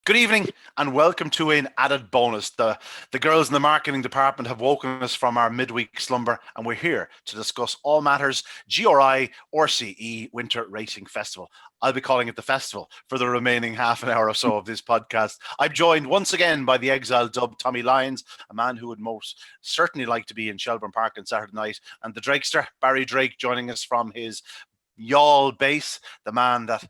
Good evening and welcome to an added bonus. The girls in the marketing department have woken us from our midweek slumber and we're here to discuss all matters GRI RCE Winter Racing Festival. I'll be calling it the festival for the remaining half an hour or so of this podcast. I'm joined once again by the exiled dub Tommy Lyons, a man who would most certainly like to be in Shelbourne Park on Saturday night, and the Drakester, Barry Drake, joining us from his Yawl base, the man that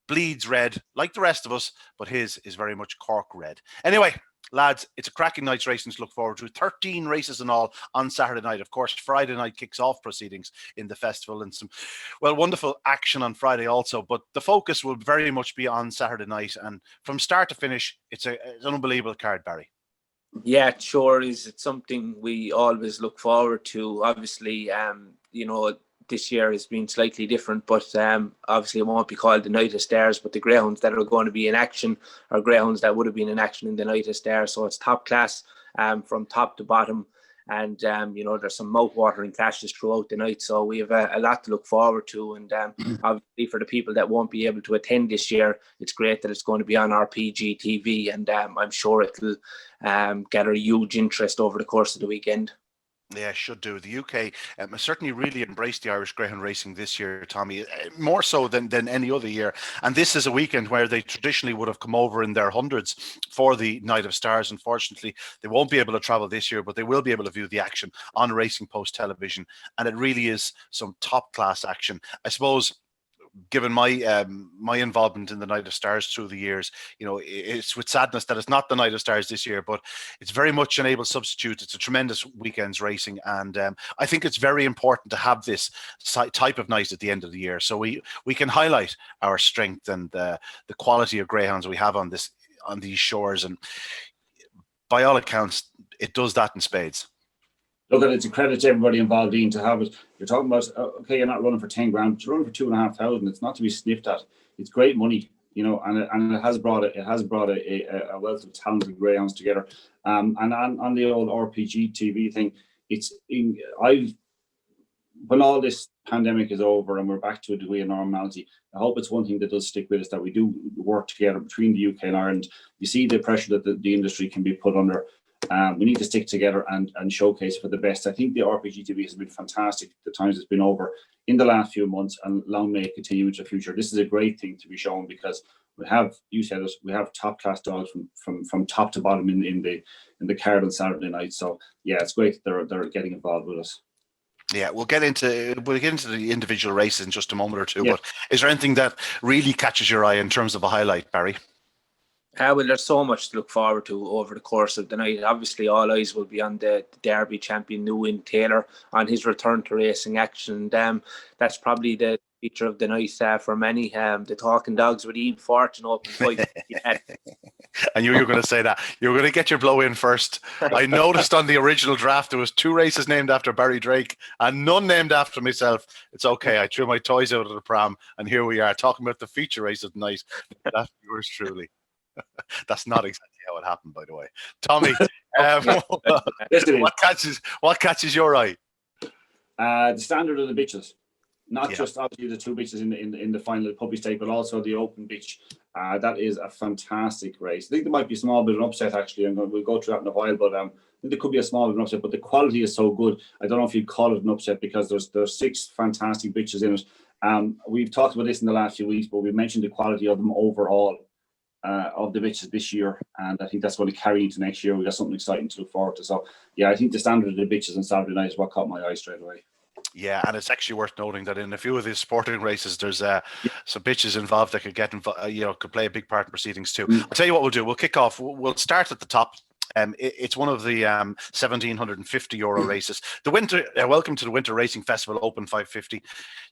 bleeds red like the rest of us, but his is very much Cork red. Anyway, lads, it's a cracking night's racing to look forward to. 13 races in all on Saturday night. Of course, Friday night kicks off proceedings in the festival and some, well, wonderful action on Friday also. But the focus will very much be on Saturday night. And from start to finish, it's an unbelievable card, Barry. Yeah, it sure is. It's something we always look forward to. Obviously, this year has been slightly different, but obviously it won't be called the Night of Stars, but the greyhounds that are going to be in action are greyhounds that would have been in action in the Night of Stars. So it's top class from top to bottom. And, there's some mouth-watering clashes throughout the night. So we have a lot to look forward to. And obviously for the people that won't be able to attend this year, it's great that it's going to be on RPG TV. And I'm sure it'll gather a huge interest over the course of the weekend. Yeah, should do. The UK certainly really embraced the Irish greyhound racing this year, Tommy, more so than any other year. And this is a weekend where they traditionally would have come over in their hundreds for the Night of Stars. Unfortunately, they won't be able to travel this year, but they will be able to view the action on Racing Post television. And it really is some top class action. I suppose, given my my involvement in the Night of Stars through the years, it's with sadness that it's not the Night of Stars this year, but it's very much an able substitute. It's a tremendous weekend's racing, and I think it's very important to have this type of night at the end of the year, so we can highlight our strength and the quality of greyhounds we have on these shores, and by all accounts, it does that in spades. Look, it's a credit to everybody involved in to have it. You're talking about, okay, you're not running for 10 grand, but you're running for 2,500. It's not to be sniffed at. It's great money, and it has brought a wealth of talented greyhounds together. And on the old RPG TV thing, when all this pandemic is over and we're back to a degree of normality, I hope it's one thing that does stick with us, that we do work together between the UK and Ireland. You see the pressure that the industry can be put under. We need to stick together and showcase for the best. I think the RPG TV has been fantastic the times it's been over in the last few months, and long may it continue into the future. This is a great thing to be shown because we have, you said it, we have top class dogs from top to bottom in the card on Saturday night. So yeah, it's great that they're getting involved with us. Yeah, we'll get into the individual races in just a moment or two. Yeah. But is there anything that really catches your eye in terms of a highlight, Barry? Well, there's so much to look forward to over the course of the night. Obviously, all eyes will be on the Derby champion, Newin Taylor, on his return to racing action. That's probably the feature of the night for many. The Talking Dogs with Ian Fortin open fight. I knew you were going to say that. You were going to get your blow in first. I noticed on the original draft there was 2 races named after Barry Drake and none named after myself. It's okay. I threw my toys out of the pram and here we are talking about the feature race of the night. That's yours truly. That's not exactly how it happened, by the way. Tommy, what catches your eye? The standard of the bitches, not just obviously the 2 bitches in the final puppy stake, but also the open bitch. That is a fantastic race. I think there might be a small bit of an upset actually, and we'll go through that in a while. But I think there could be a small bit of an upset. But the quality is so good. I don't know if you'd call it an upset because there's 6 fantastic bitches in it. We've talked about this in the last few weeks, but we mentioned the quality of them overall. Of the bitches this year, and I think that's going to carry into next year. We've got something exciting to look forward to. So yeah, I think the standard of the bitches on Saturday night is what caught my eye straight away. Yeah, and it's actually worth noting that in a few of these sporting races, there's some bitches involved that could get could play a big part in proceedings too. I'll tell you what we'll do. We'll kick off. We'll start at the top. It's one of the €1,750 races. The winter. Welcome to the Winter Racing Festival Open 550.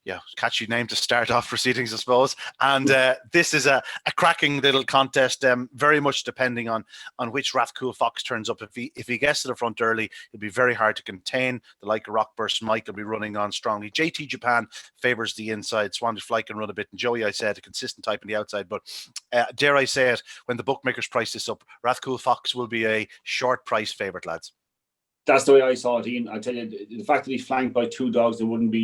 Yeah, catchy name to start off proceedings, I suppose. And this is a cracking little contest. Very much depending on which Rathcoole Fox turns up. If he gets to the front early, it'll be very hard to contain. The like of Rockburst Mike will be running on strongly. JT Japan favours the inside. Swandish Fly can run a bit. And Joey, I said, a consistent type on the outside. But dare I say it, when the bookmakers price this up, Rathcoole Fox will be a short price favourite, lads. That's the way I saw it, Ian. I tell you, the fact that he's flanked by 2 dogs that wouldn't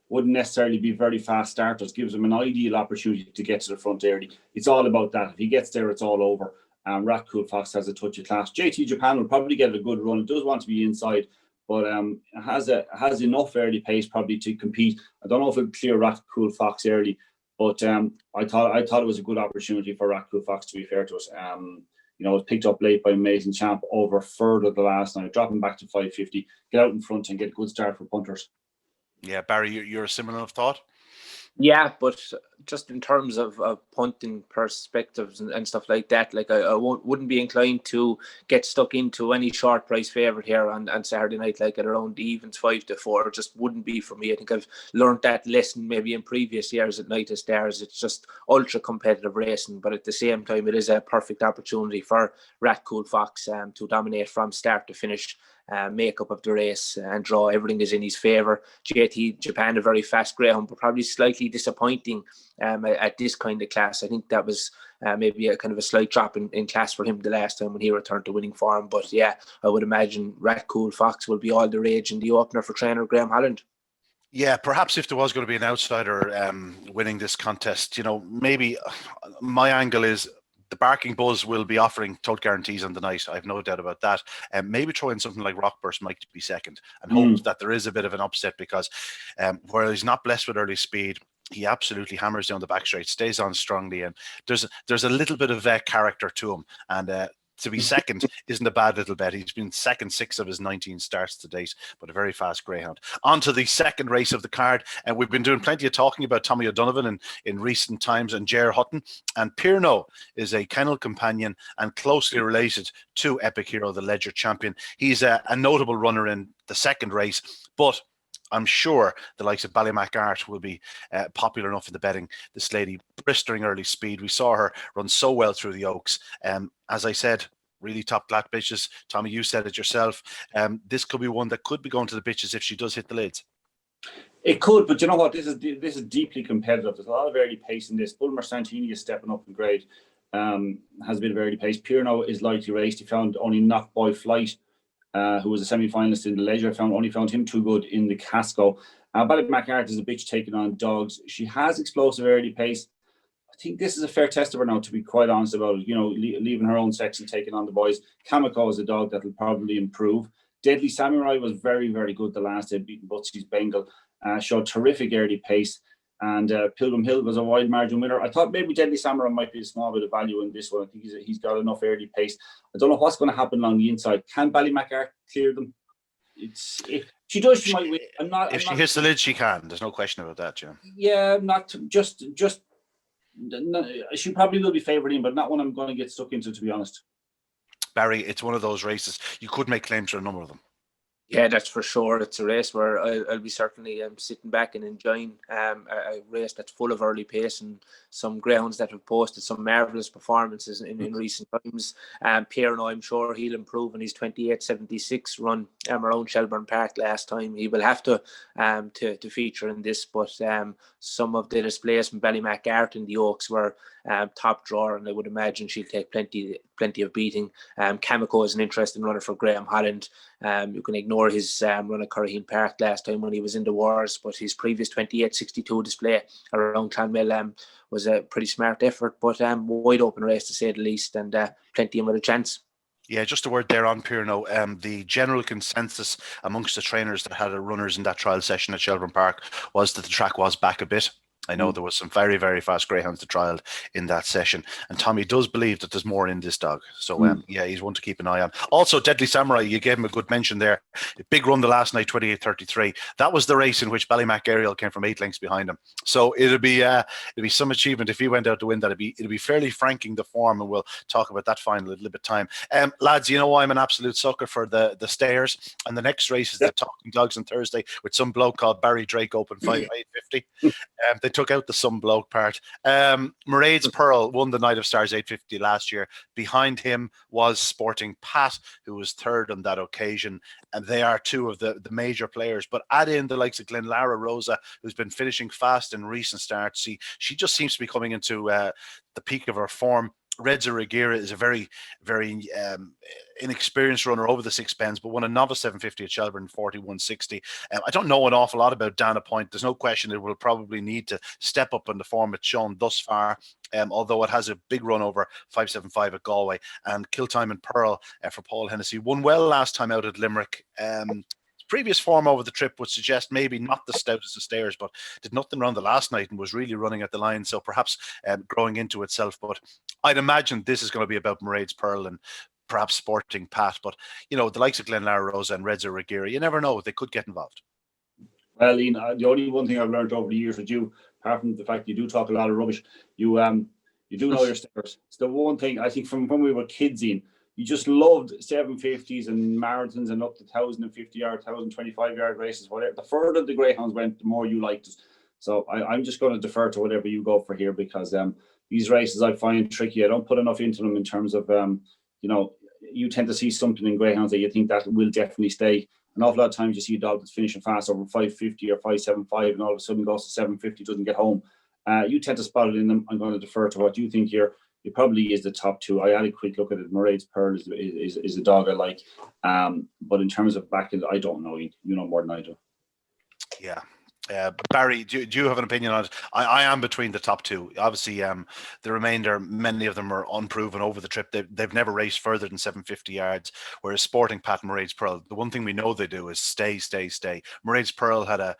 necessarily be very fast starters gives him an ideal opportunity to get to the front early. It's all about that. If he gets there, it's all over. Raccoon Fox has a touch of class. JT Japan will probably get a good run. It does want to be inside, but has enough early pace probably to compete. I don't know if it'll clear Raccoon Fox early, but I thought it was a good opportunity for Raccoon Fox, to be fair to us. It was picked up late by Amazing Champ over further the last night, dropping back to 550, get out in front and get a good start for punters. Yeah, Barry, you're a similar enough thought? Yeah, but just in terms of punting perspectives and stuff like that, like I wouldn't be inclined to get stuck into any short price favourite here on Saturday night, like at around the evens 5-4. It just wouldn't be for me. I think I've learned that lesson maybe in previous years at Night of Stars. It's just ultra competitive racing, but at the same time, it is a perfect opportunity for Raccoon Fox to dominate from start to finish. Makeup of the race and draw, everything is in his favour. JT Japan, a very fast greyhound, but probably slightly disappointing at this kind of class. I think that was maybe a kind of a slight drop in class for him the last time when he returned to winning form. But yeah, I would imagine Raccoon Fox will be all the rage in the opener for trainer Graham Holland. Yeah, perhaps if there was going to be an outsider winning this contest, maybe my angle is the Barking Buzz will be offering tote guarantees on the night. I have no doubt about that. Maybe throw in something like Rockburst might be second and hope that there is a bit of an upset, because where he's not blessed with early speed, he absolutely hammers down the back straight, stays on strongly, and there's a little bit of character to him. And to be second isn't a bad little bet. He's been second 6 of his 19 starts to date, but a very fast greyhound. On to the second race of the card, and we've been doing plenty of talking about Tommy O'Donovan in recent times, and Ger Hutton. And Pierno is a kennel companion and closely related to Epic Hero, the Ledger champion. He's a notable runner in the second race, but I'm sure the likes of Ballymacart will be popular enough in the betting. This lady, blistering early speed. We saw her run so well through the Oaks. As I said, really top flat bitches. Tommy, you said it yourself. This could be one that could be going to the bitches if she does hit the lids. It could, but you know what? This is deeply competitive. There's a lot of early pace in this. Bulmer Santini is stepping up in grade. Has a bit of early pace. Pierno is lightly raced. He found only Knock Boy Flight, who was a semi-finalist in the Ledger. Only found him too good in the Casco. Ballymacart is a bitch taking on dogs. She has explosive early pace. I think this is a fair test of her now, to be quite honest about it. Leaving her own sex and taking on the boys. Kamiko is a dog that will probably improve. Deadly Samurai was very, very good the last day, beating Butsy's Bengal. Showed terrific early pace. And Pilgrim Hill was a wide margin winner. I thought maybe Deadly Samurai might be a small bit of value in this one. I think he's got enough early pace. I don't know what's going to happen along the inside. Can Ballymacart clear them? If she does, she might win. If she hits the lid, she can. There's no question about that, Jim. Yeah, not just. She probably will be favoured in, but not one I'm going to get stuck into, to be honest. Barry, it's one of those races. You could make claims for a number of them. Yeah, that's for sure. It's a race where I'll be certainly sitting back and enjoying a race that's full of early pace and some greyhounds that have posted some marvellous performances in recent times. Pierno, I'm sure he'll improve in his 28.76 run around Shelbourne Park last time. He will have to feature in this, but some of the displays from Ballymacart in the Oaks were top drawer, and I would imagine she'll take plenty of beating. Kamiko is an interesting runner for Graham Holland. You can ignore his run at Curraheen Park last time when he was in the wars, but his previous 28.62 display around Clonmel was a pretty smart effort, but wide open race to say the least, and plenty of him with a chance. Yeah, just a word there on Pierno. The general consensus amongst the trainers that had runners in that trial session at Shelbourne Park was that the track was back a bit. I know there was some very, very fast greyhounds that trialled in that session, and Tommy does believe that there's more in this dog. So yeah, he's one to keep an eye on. Also, Deadly Samurai, you gave him a good mention there. A big run the last night, 28.33. That was the race in which Ballymac Ariel came from 8 lengths behind him. So it'll be some achievement if he went out to win that. It'll be fairly franking the form, and we'll talk about that final in a little bit of time. Lads, you know I'm an absolute sucker for the stayers, and the next race is the Talking Dogs on Thursday with some bloke called Barry Drake, open 5.850. They took out the some bloke part. Mairead's Pearl won the Night of Stars 850 last year. Behind him was Sporting Pat, who was third on that occasion, and they are two of the major players. But add in the likes of Glenlara Rosa, who's been finishing fast in recent starts. She just seems to be coming into the peak of her form. Reza Reguera is a very, very inexperienced runner over the 6 pens, but won a novice 750 at Shelbourne 41.60. I don't know an awful lot about Dana Point. There's no question it will probably need to step up in the form it's shown thus far. Although it has a big run over 5.75 at Galway. And Kill Time and Pearl for Paul Hennessy won well last time out at Limerick. Previous form over the trip would suggest maybe not the stoutest of stayers, but did nothing wrong the last night and was really running at the line. So perhaps growing into itself. But I'd imagine this is going to be about Mairead's Pearl and perhaps Sporting Pat. But, you know, the likes of Glenlara Rosa and Reza Reguera, you never know. They could get involved. Well, Ian, the only one thing I've learned over the years with you, apart from the fact you do talk a lot of rubbish, you do know your stairs. It's the one thing, I think, from when we were kids, Ian, you just loved 750s and marathons and up to 1,050-yard, 1,025-yard races, whatever. The further the Greyhounds went, the more you liked it. So I'm just going to defer to whatever you go for here, because these races I find tricky. I don't put enough into them in terms of, you know, you tend to see something in Greyhounds that you think that will definitely stay. An awful lot of times you see a dog that's finishing fast over 550 or 575 and all of a sudden goes to 750, doesn't get home. You tend to spot it in them. I'm going to defer to what you think here. It probably is the top two. I had a quick look at it. Mairead's Pearl is a dog I like. But in terms of back, I don't know. You know more than I do. Yeah. Barry, do you have an opinion on it? I am between the top two. Obviously, the remainder, many of them are unproven over the trip. They've never raced further than 750 yards, whereas Sporting Pat and Mairead's Pearl, the one thing we know they do is stay. Mairead's Pearl had a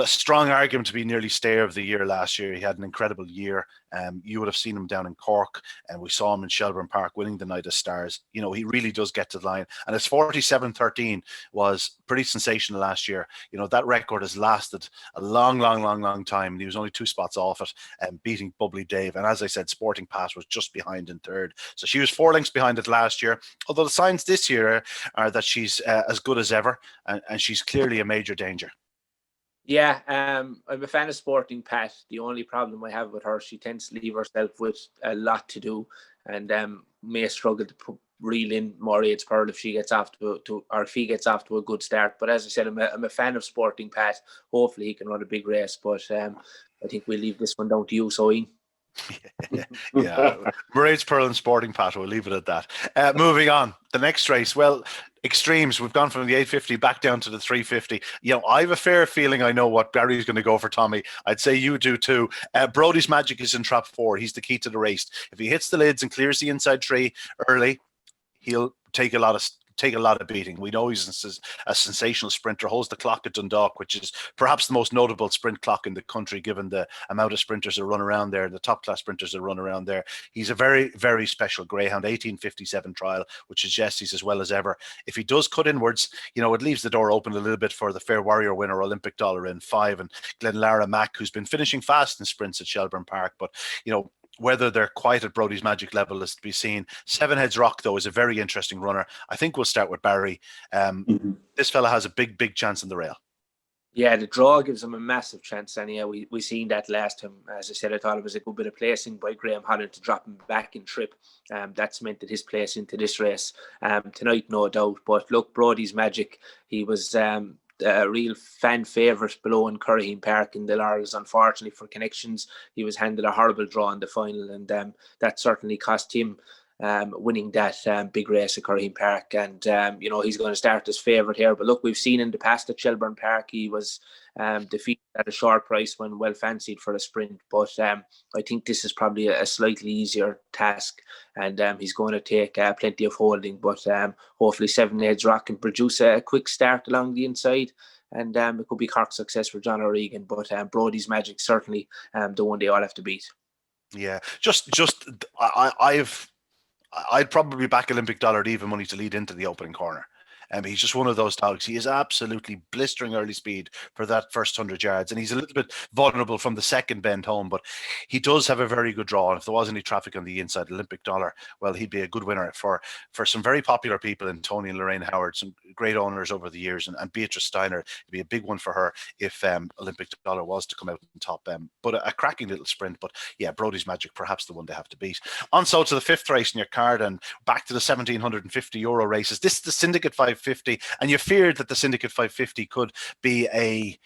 strong argument to be nearly stayer of the year last year. He had an incredible year. You would have seen him down in Cork, and we saw him in Shelbourne Park winning the Night of Stars. You know, he really does get to the line. And his 47.13 was pretty sensational last year. You know, that record has lasted a long time. And he was only 2 spots off it, beating Bubbly Dave. And as I said, Sporting Pat was just behind in third. So she was 4 lengths behind it last year. Although the signs this year are that she's as good as ever, and she's clearly a major danger. Yeah, I'm a fan of Sporting Pat. The only problem I have with her, she tends to leave herself with a lot to do, and may struggle to reel in Mairead's Pearl if she gets off or if he gets off to a good start. But as I said, I'm a fan of Sporting Pat. Hopefully he can run a big race, but I think we'll leave this one down to you, so Ian. Yeah. Mairead's Pearl and Sporting Pat, we'll leave it at that. Moving on, the next race, well, extremes. We've gone from the 850 back down to the 350. You know, I have a fair feeling I know what Barry's going to go for, Tommy. I'd say you do too. Brody's Magic is in trap 4. He's the key to the race. If he hits the lids and clears the inside 3 early, he'll take a lot of beating. We know he's a sensational sprinter, holds the clock at Dundalk, which is perhaps the most notable sprint clock in the country, given the amount of sprinters that run around there, the top class sprinters that run around there. He's a very, very special Greyhound, 1857 trial, which suggests he's as well as ever. If he does cut inwards, you know, it leaves the door open a little bit for the Fair Warrior winner, Olympic Dollar in 5, and Glenlara Mack, who's been finishing fast in sprints at Shelbourne Park. But, you know, whether they're quite at Brody's Magic level is to be seen. Seven Heads Rock, though, is a very interesting runner. I think we'll start with Barry. This fella has a big chance in the rail. Yeah, the draw gives him a massive chance. And yeah, we seen that last time. As I said, I thought it was a good bit of placing by Graham Holland to drop him back in trip. That's meant that his place into this race tonight, no doubt. But look, Brody's Magic, he was a real fan favourite below in Curraheen Park in the Laurels. Unfortunately for connections, he was handed a horrible draw in the final, and that certainly cost him winning that big race at Curraheen Park. And you know, he's going to start as favourite here. But look, we've seen in the past at Shelbourne Park, he was defeated at a short price when well fancied for a sprint. But I think this is probably a slightly easier task, and he's going to take plenty of holding. But hopefully Seven Heads Rock can produce a quick start along the inside, and it could be Cork success for John O'Regan. But Brody's Magic certainly the one they all have to beat. Yeah, I'd probably back Olympic Dollar at even money to lead into the opening corner. He's just one of those dogs. He is absolutely blistering early speed for that first 100 yards. And he's a little bit vulnerable from the second bend home, but he does have a very good draw. And if there was any traffic on the inside, Olympic Dollar, well, he'd be a good winner for some very popular people in Tony and Lorraine Howard, some great owners over the years. And Beatrice Steiner, it'd be a big one for her if Olympic Dollar was to come out on top. But a cracking little sprint. But yeah, Brody's Magic, perhaps the one they have to beat. On so to the fifth race in your card, and back to the €1,750 races. This is the Syndicate 500. 550, and you feared that the Syndicate 550 could be a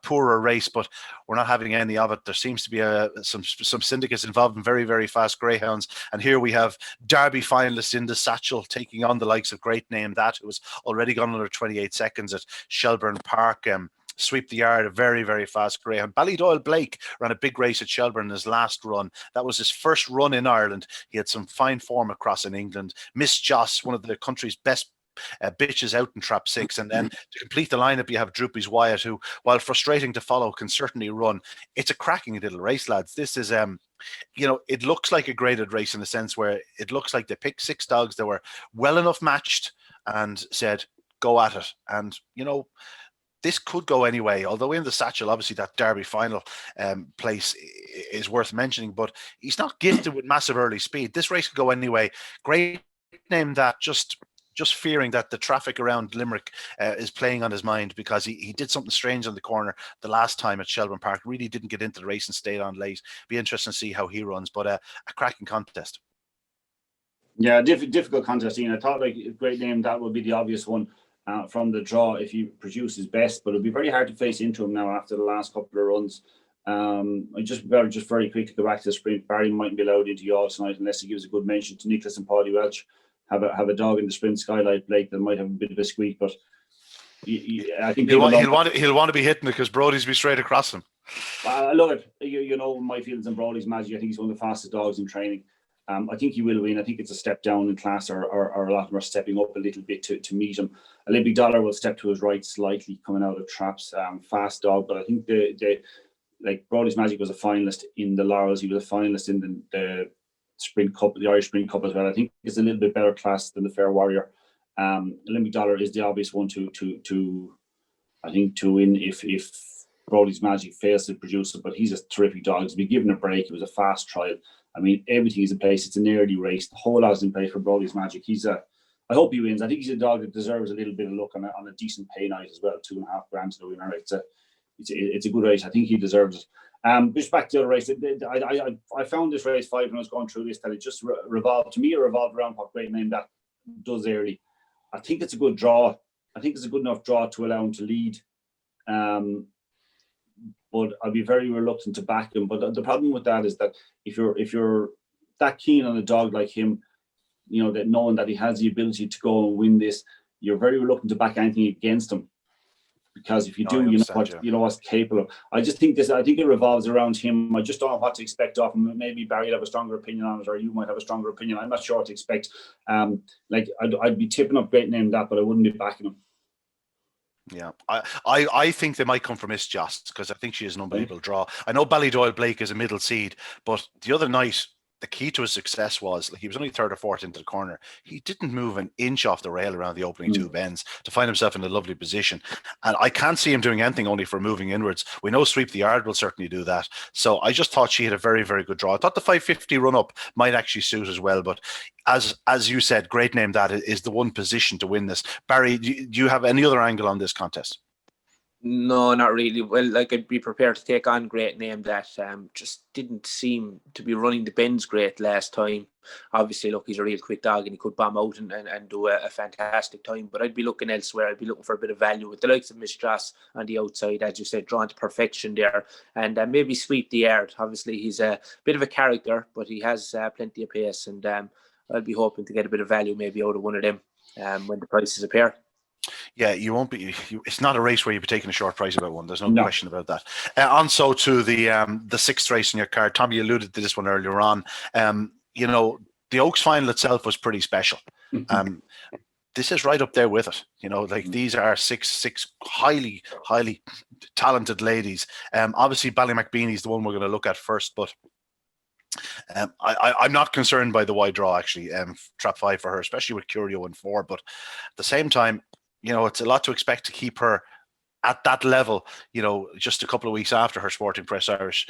poorer race, but we're not having any of it. There seems to be some syndicates involved in very, very fast greyhounds, and here we have Derby finalists in the satchel taking on the likes of Great Name That, who has already gone under 28 seconds at Shelbourne Park. Sweep the Yard, a very, very fast greyhound. Ballydoyle Blake ran a big race at Shelbourne in his last run. That was his first run in Ireland. He had some fine form across in England. Miss Joss, one of the country's best bitches out in Trap 6. And then to complete the lineup, you have Droopy's Wyatt, who, while frustrating to follow, can certainly run. It's a cracking little race, lads. This is, it looks like a graded race in the sense where it looks like they picked 6 dogs that were well enough matched and said, go at it. And, this could go anyway, although in the satchel, obviously that Derby final place is worth mentioning, but he's not gifted with massive early speed. This race could go anyway. Great Name That, just fearing that the traffic around Limerick is playing on his mind, because he did something strange on the corner the last time at Shelbourne Park. Really didn't get into the race and stayed on late. Be interesting to see how he runs, but a cracking contest. Yeah, difficult contest, Ian. I thought Great Name That would be the obvious one from the draw if he produces best, but it'll be very hard to face into him now after the last couple of runs. I just very quickly go back to the sprint. Barry mightn't be allowed into y'all tonight unless he gives a good mention to Nicholas and Paddy Welch. Have a dog in the sprint, Skylight Blake, that might have a bit of a squeak, but I think he'll want to be hitting it because Brody's be straight across him. I love it. You know my feelings on Brody's Magic. I think he's one of the fastest dogs in training. I think he will win. I think it's a step down in class, or a lot more stepping up a little bit to meet him. Olympic Dollar will step to his right slightly coming out of traps. Fast dog, but I think Brody's Magic was a finalist in the Laurels. He was a finalist in the Sprint Cup, the Irish Sprint Cup as well. I think it's a little bit better class than the Fair Warrior. Olympic Dollar is the obvious one to win if Brody's Magic fails to produce it. But he's a terrific dog. He's been given a break. It was a fast trial. I mean, everything is in place. It's an early race. The whole lot is in place for Brody's Magic. I hope he wins. I think he's a dog that deserves a little bit of luck on a decent pay night as well. $2.5 to the winner. It's a good race. I think he deserves it. Just back to the other race. I found this race 5 when I was going through this, that it just revolved around what Great Name That does early. I think it's a good draw. I think it's a good enough draw to allow him to lead. But I'd be very reluctant to back him. But the problem with that is that if you're that keen on a dog like him, that knowing that he has the ability to go and win this, you're very reluctant to back anything against him. Because if you do, you know what's capable of. I think it revolves around him. I just don't know what to expect of him. Maybe Barry will have a stronger opinion on it, or you might have a stronger opinion. I'm not sure what to expect. I'd be tipping up Great Name That, but I wouldn't be backing him. Yeah, I think they might come from Miss Just, because I think she is an unbelievable draw. I know Ballydoyle Blake is a middle seed, but the other night, the key to his success was he was only 3rd or 4th into the corner. He didn't move an inch off the rail around the opening 2 bends to find himself in a lovely position. And I can't see him doing anything only for moving inwards. We know Sweep the Yard will certainly do that. So I just thought she had a very, very good draw. I thought the 550 run up might actually suit as well. But as you said, Great Name That is the one position to win this. Barry, do you have any other angle on this contest? No, not really. Well, I'd be prepared to take on Great Name That. Just didn't seem to be running the bends great last time. Obviously, look, he's a real quick dog and he could bomb out and do a fantastic time. But I'd be looking elsewhere. I'd be looking for a bit of value with the likes of Miss Joss on the outside, as you said, drawn to perfection there. And maybe Sweep the Yard. Obviously, he's a bit of a character, but he has plenty of pace. And I'd be hoping to get a bit of value maybe out of one of them when the prices appear. Yeah, you won't be. It's not a race where you'll be taking a short price about one. There's no question about that. Also, to the 6th race in your card, Tommy alluded to this one earlier on. The Oaks final itself was pretty special. This is right up there with it. These are six highly talented ladies. Obviously, Ballymacbeanie is the one we're going to look at first, but I'm not concerned by the wide draw, actually. Trap 5 for her, especially with Curio and 4. But at the same time, it's a lot to expect to keep her at that level, just a couple of weeks after her Sporting Press Irish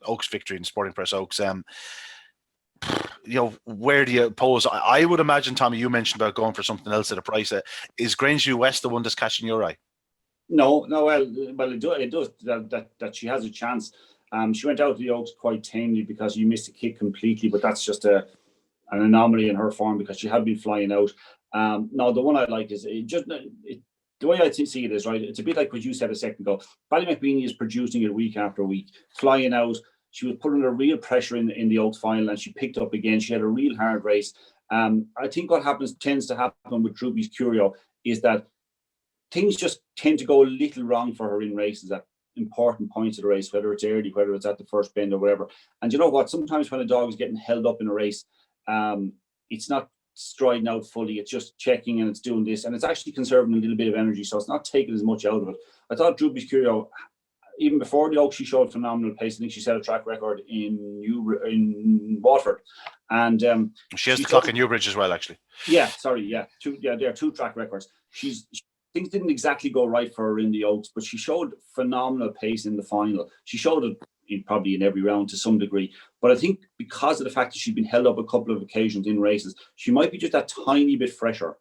Oaks victory in Sporting Press Oaks. Where do you pose? I would imagine, Tommy, you mentioned about going for something else at a price. Is Grangeview West the one that's catching your eye? No. Well, it does that she has a chance. She went out to the Oaks quite tamely because you missed a kick completely, but that's just an anomaly in her form because she had been flying out. Now, the one I like is the way I see it is, right, it's a bit like what you said a second ago. Ballymacbeanie is producing it week after week, flying out. She was putting a real pressure in the Oaks final, and she picked up again. She had a real hard race. I think what tends to happen with Droopy's Curio is that things just tend to go a little wrong for her in races at important points of the race, whether it's early, whether it's at the first bend or whatever. And you know what? Sometimes when a dog is getting held up in a race, it's not striding out fully, it's just checking and it's doing this, and it's actually conserving a little bit of energy, so it's not taking as much out of it. I thought Droopy's Curio, even before the Oaks, she showed phenomenal pace. I think she set a track record in Watford, and she has the clock in Newbridge as well, actually. Yeah, there are 2 track records. Things didn't exactly go right for her in the Oaks, but she showed phenomenal pace in the final. She showed it probably in every round to some degree. But I think because of the fact that she's been held up a couple of occasions in races, she might be just a tiny bit fresher.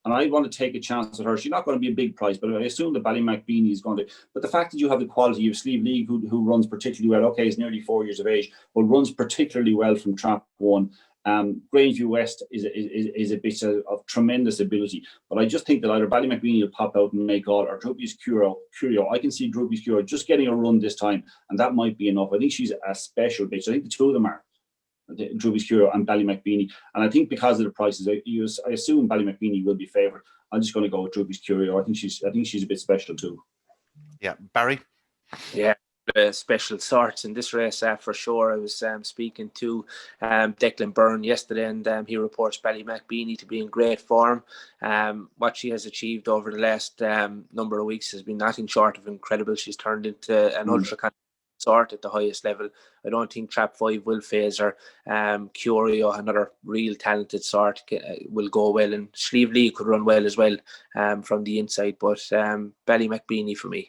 And I want to take a chance with her. She's not going to be a big price, but I assume that Ballymacbeanie is going to. But the fact that you have the quality of Slieve League, who runs particularly well, okay, he's nearly 4 years of age, but runs particularly well from Trap 1. Grangeview West is a bit of tremendous ability, but I just think that either Ballymacbeanie will pop out and make all, or Droopy's Curio. I can see Droopy's Curio just getting a run this time, and that might be enough. I think she's a special bitch. I think the 2 of them are Droopy's Curio and Ballymacbeanie, and I think because of the prices, I assume Ballymacbeanie will be favoured. I'm just going to go with Droopy's Curio. I think she's a bit special too. Yeah, Barry. Yeah. Special sorts in this race for sure. I was speaking to Declan Byrne yesterday, and he reports Ballymacbeanie to be in great form. What she has achieved over the last number of weeks has been nothing short of incredible. She's turned into an ultra sort at the highest level. I don't think Trap 5 will phase her. Curio, another real talented sort, will go well, and Slieve Lee could run well as well from the inside, but Ballymacbeanie for me.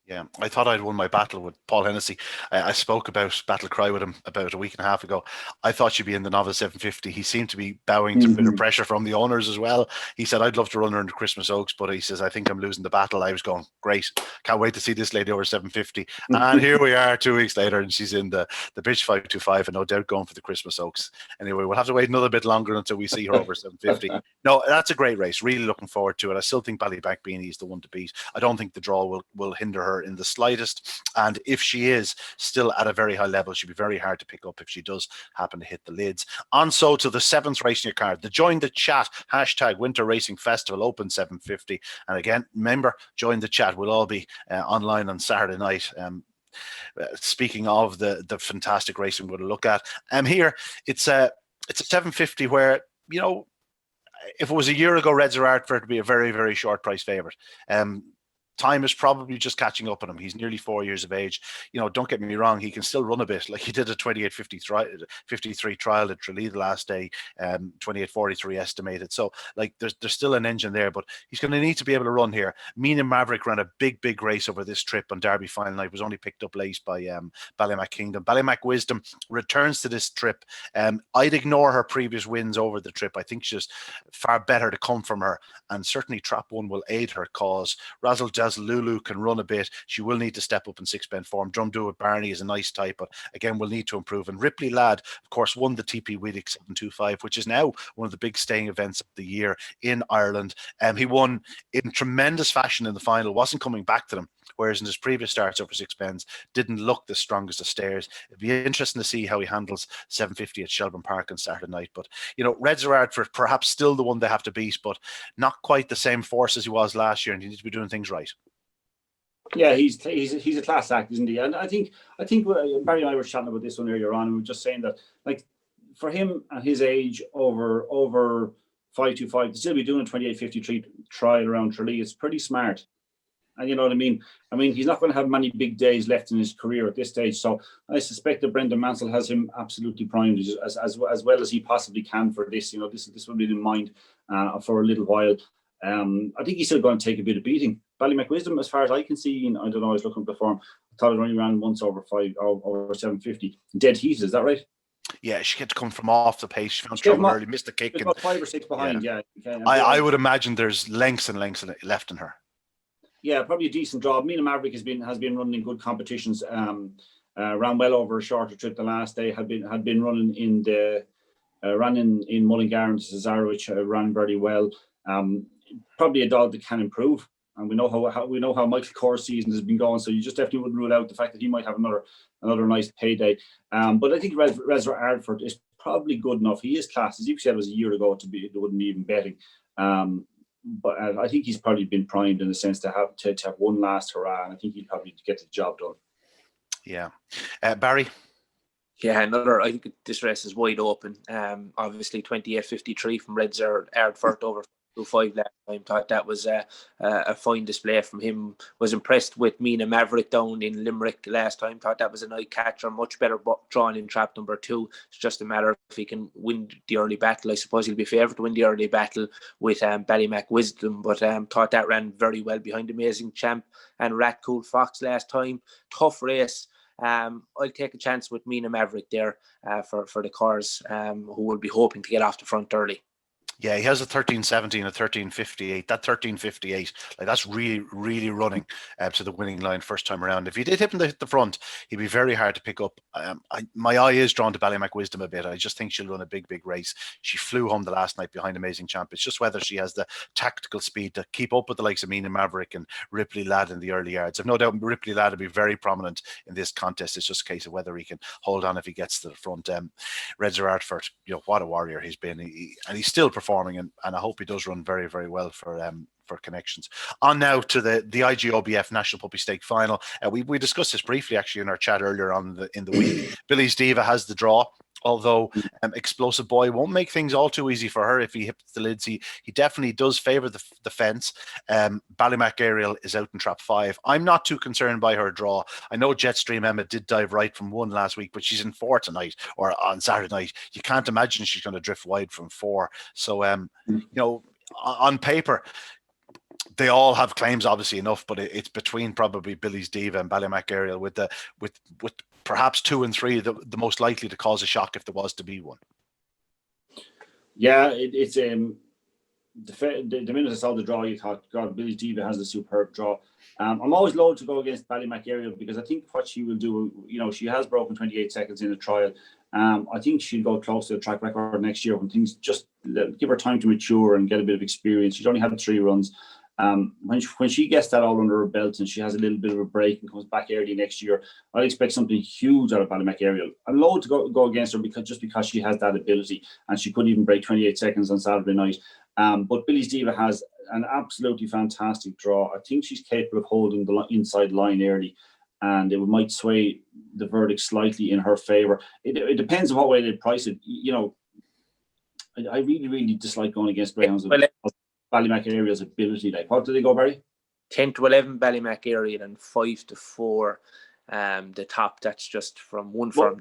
Yeah, I thought I'd won my battle with Paul Hennessy. I spoke about Battle Cry with him about a week and a half ago. I thought she'd be in the Novice 750. He seemed to be bowing to a bit of pressure from the owners as well. He said, I'd love to run her in the Christmas Oaks, but he says, I think I'm losing the battle. I was going, great. Can't wait to see this lady over 750. And here we are 2 weeks later, and she's in the Bitch 525, and no doubt going for the Christmas Oaks. Anyway, we'll have to wait another bit longer until we see her over 750. No, that's a great race. Really looking forward to it. I still think Ballymacbeanie is the one to beat. I don't think the draw will hinder her in the slightest, and if she is still at a very high level, she'll be very hard to pick up if she does happen to hit the lids. On so to the 7th race in your card, the Join the Chat # Winter Racing Festival Open 750, and again, remember, Join the Chat will all be online on Saturday night. Speaking of the fantastic racing we're going to look at, here it's a 750 where, you know, if it was a year ago, Reds are out for it to be a very, very short price favourite. Time is probably just catching up on him. He's nearly 4 years of age. You know, don't get me wrong, he can still run a bit. Like he did a 28.53 trial at Tralee the last day, 28.43 estimated. So like there's still an engine there, but he's going to need to be able to run here. Mean and Maverick ran a big race over this trip on Derby final night. Was only picked up late by Ballymac Kingdom. Ballymac Wisdom returns to this trip. I'd ignore her previous wins over the trip. I think she's far better to come from her, and certainly Trap 1 will aid her cause. Razzle Lulu can run a bit. She will need to step up in 6-bend form. Drumdo with Barney is a nice type, but again, will need to improve. And Ripley Ladd, of course, won the TP Wheelock 725, which is now one of the big staying events of the year in Ireland. He won in tremendous fashion in the final, wasn't coming back to them, whereas in his previous starts over 6 bends, didn't look the strongest of stairs. It'd be interesting to see how he handles 750 at Shelbourne Park on Saturday night. But, you know, Reds are out for perhaps still the one they have to beat, but not quite the same force as he was last year, and he needs to be doing things right. Yeah, he's a class act, isn't he? And I think Barry and I were chatting about this one earlier on, and we were just saying that, like, for him at his age, over 525 to still be doing a 28.53 trial around Tralee, it's pretty smart. And you know what I mean? I mean, he's not going to have many big days left in his career at this stage. So I suspect that Brendan Mansell has him absolutely primed as well as he possibly can for this. You know, this will be in mind for a little while. I think he's still going to take a bit of beating. Ballymac Wisdom, as far as I can see, and I don't know, I was looking before him, I thought it only ran once over 750. Dead heat, is that right? Yeah, she had to come from off the pace. She found trouble early, missed the kick. About 5 or 6 behind, yeah. I would imagine there's lengths and lengths left in her. Yeah, probably a decent job. Mina Maverick has been running in good competitions. Ran well over a shorter trip the last day. Had been running in the ran in Mullingar and Rásaíocht, ran very well. Probably a dog that can improve, and we know how Michael Corr's season has been going. So you just definitely wouldn't rule out the fact that he might have another nice payday. But I think Reza Ardford is probably good enough. He is class, as you said, it was a year ago it wouldn't be even betting. But I think he's probably been primed in the sense to have one last hurrah, and I think he'll probably get the job done. Yeah, Barry. Yeah, I think this race is wide open. Obviously 28.53 from Reza Ardford over 2.5 last time. Thought that was a fine display from him. Was impressed with Mina Maverick down in Limerick last time. Thought that was an eye catcher, much better drawn in trap number 2. It's just a matter if he can win the early battle. I suppose he'll be favoured to win the early battle with Ballymac Wisdom, but thought that ran very well behind Amazing Champ and Rat Cool Fox last time. Tough race. I'll take a chance with Mina Maverick there for the cars who will be hoping to get off the front early. Yeah, he has a 13.17, a 13.58. That 13.58, like that's really, really running to the winning line first time around. If he did hit him the front, he'd be very hard to pick up. My eye is drawn to Ballymac Wisdom a bit. I just think she'll run a big, big race. She flew home the last night behind Amazing Champ. It's just whether she has the tactical speed to keep up with the likes of Mina Maverick and Ripley Ladd in the early yards. I've no doubt Ripley Ladd will be very prominent in this contest. It's just a case of whether he can hold on if he gets to the front. Reza Ardford, what a warrior he's been. And he's still performing, and I hope he does run very, very well for Connections. On now to the IGOBF National Puppy Stake final. We discussed this briefly actually in our chat earlier on in the week. Billy's Diva has the draw, although Explosive Boy won't make things all too easy for her if he hits the lids. He definitely does favour the fence. Ballymac Ariel is out in trap 5. I'm not too concerned by her draw. I know Jetstream Emma did dive right from 1 last week, but she's in 4 tonight or on Saturday night. You can't imagine she's going to drift wide from 4. So, on paper, they all have claims, obviously enough, but it's between probably Billy's Diva and Ballymac Ariel with perhaps 2 and 3 the most likely to cause a shock if there was to be one. Yeah, it's the minute I saw the draw, you thought, God, Billy's Diva has a superb draw. I'm always loath to go against Ballymac Ariel because I think what she will do, she has broken 28 seconds in a trial. I think she'll go close to the track record next year when things just give her time to mature and get a bit of experience. She's only had 3 runs. When she gets that all under her belt and she has a little bit of a break and comes back early next year, I expect something huge out of Ballymac Ariel. I'm loath to go against her because she has that ability, and she could even break 28 seconds on Saturday night. But Billy's Diva has an absolutely fantastic draw. I think she's capable of holding the inside line early, and it might sway the verdict slightly in her favour. It depends on what way they price it. I really, really dislike going against greyhounds. Ballymac Ariel's ability. Like, what do they go, Barry? 10 to 11 Ballymac Ariel and 5 to 4 the top. That's just from one firm.